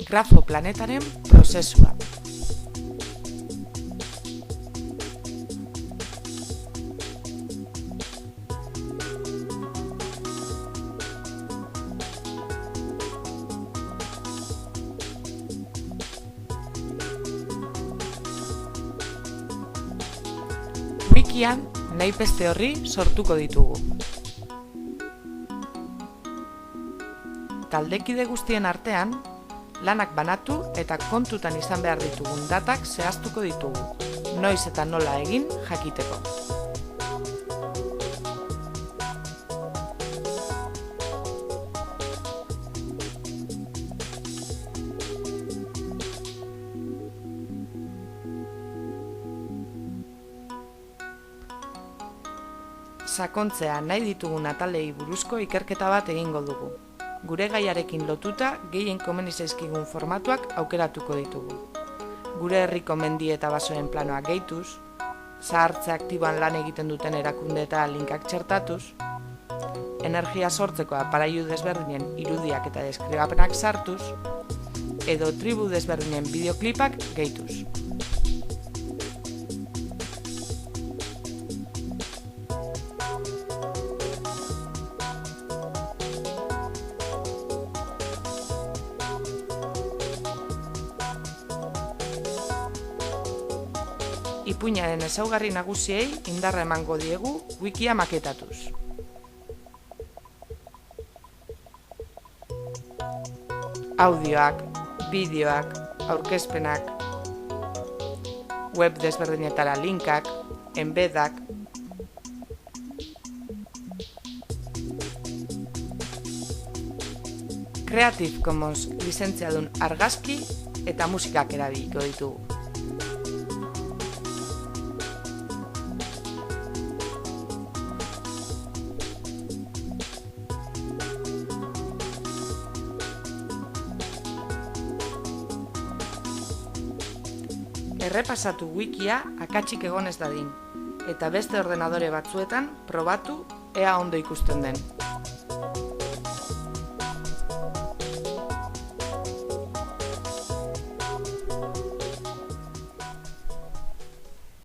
grafoplanetaren prozesua. Wikian nahi beste horri sortuko ditugu. Taldekide guztien artean, lanak banatu eta kontutan izan behar ditugun datak zehaztuko ditugu, noiz eta nola egin jakiteko. Sakontzea nahi ditugun atalei buruzko ikerketa bat egingo dugu. Gure gaiarekin lotuta gehien komeni zaizkigun formatuak aukeratuko ditugu. Gure herriko mendi eta basoen planoak gehituz, zahartze aktiboan lan egiten duten erakunde eta linkak txertatuz, energia sortzeko aparailu desberdinen irudiak eta deskribapenak sartuz, edo tribu desberdinen bideoklipak gehituz. Ipuinaren ezaugarri nagusiei indarra emango diegu wikia maketatuz. Audioak, bideoak, aurkezpenak, web desberdinetara linkak, enbedak, Creative Commons lizentziadun argazki eta musikak erabiliko ditugu. Errepasatu wikia akatsik egon ez dadin, eta beste ordenadore batzuetan probatu ea ondo ikusten den.